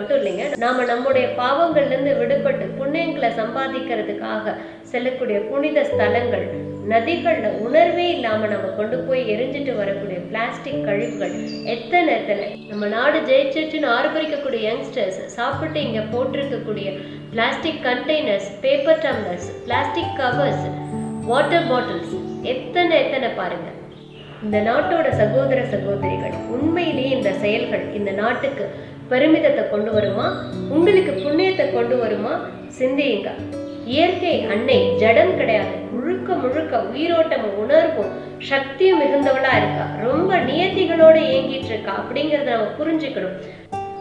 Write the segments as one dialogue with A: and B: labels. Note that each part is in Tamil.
A: மட்டும் இல்லைங்க, நாம நம்முடைய பாவங்கள்ல இருந்து விடுபட்டு புண்ணியங்களை சம்பாதிக்கிறதுக்காக செல்லக்கூடிய புனித ஸ்தலங்கள், நதிகள்ல உணர்வே இல்லாம நம்ம கொண்டு போய் எரிஞ்சிட்டு வரக்கூடிய பிளாஸ்டிக் கழிவுகள் எத்தனை நம்ம நாடு ஜெயிச்சிச்சுன்னு ஆர்ப்பரிக்கக்கூடிய யங்ஸ்டர்ஸ் சாப்பிட்டு இங்க போட்டிருக்கக்கூடிய plastic containers, paper tumblers, plastic covers, water bottles எத்தனை பாருங்க. இந்த நாட்டோட சகோதர சகோதரிகள், உண்மையிலேயே இந்த செயல்கள் இந்த நாட்டுக்கு பெருமிதத்தை கொண்டு வருமா, உங்களுக்கு புண்ணியத்தை கொண்டு வருமா? சிந்தியுங்க. இயற்கை அன்னை ஜடம் கிடையாது, முழுக்க முழுக்க உயிரோட்டமும் உணர்வும் சக்தியும் மிகுந்தவளா இருக்கா, ரொம்ப நியத்திகளோட இயங்கிட்டு இருக்கா அப்படிங்கறத நம்ம புரிஞ்சுக்கணும்.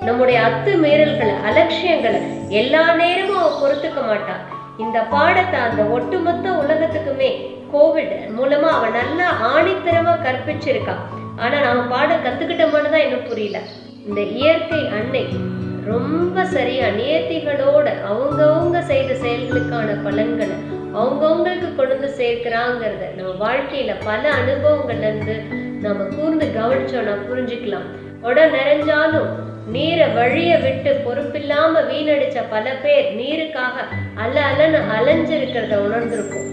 A: நம்முடைய அத்துமீறல்களை, அலட்சியங்களை எல்லா நேரமும் அவ பொறுத்துக்க மாட்டா. இந்த பாடத்தை அந்த ஒட்டுமொத்த உலகத்துக்குமே கோவிட் மூலமா அவ நல்லா ஆணித்தரமா கற்பிச்சிருக்கா. ஆனா நாம பாடம் கத்துக்கிட்டோம்னு தான் இன்னும் புரியல. இந்த இயற்கை அன்னை ரொம்ப சரியா நியத்திகளோட அவங்கவுங்க செய்த செயல்களுக்கான பலன்களை அவங்கவுங்களுக்கு கொண்டு சேர்க்கிறாங்கிறத நம்ம வாழ்க்கையில பல அனுபவங்கள்ல இருந்து நம்ம கூர்ந்து கவனிச்சோம்னா புரிஞ்சுக்கலாம். உடல் நிறைஞ்சாலும் நீரை வழிய விட்டு பொறுப்பில்லாம வீணடிச்ச பல பேர் நீருக்காக அலன்னு அலைஞ்சிருக்கிறத உணர்ந்திருக்கும்.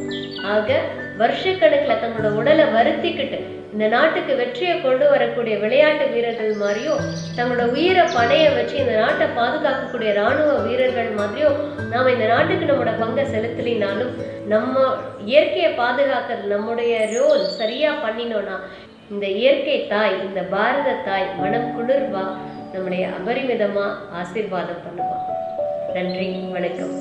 A: ஆக வருஷக்கணக்கில் தங்களோட உடலை வருத்திக்கிட்டு இந்த நாட்டுக்கு வெற்றியை கொண்டு வரக்கூடிய விளையாட்டு வீரர்கள் மாதிரியோ, தங்களோட உயிரை பணைய வச்சு இந்த நாட்டை பாதுகாக்கக்கூடிய இராணுவ வீரர்கள் மாதிரியோ நாம இந்த நாட்டுக்கு நம்மளோட பங்கை செலுத்தலினாலும் நம்ம இயற்கையை பாதுகாக்கிறது நம்முடைய ரோல் சரியா பண்ணினோம்னா இந்த இயற்கை தாய், இந்த பாரத தாய் மனம் குளிர்வா, நம்முடைய அபரிமிதமா ஆசீர்வாதம் பண்ணுவா. நன்றி, வணக்கம்.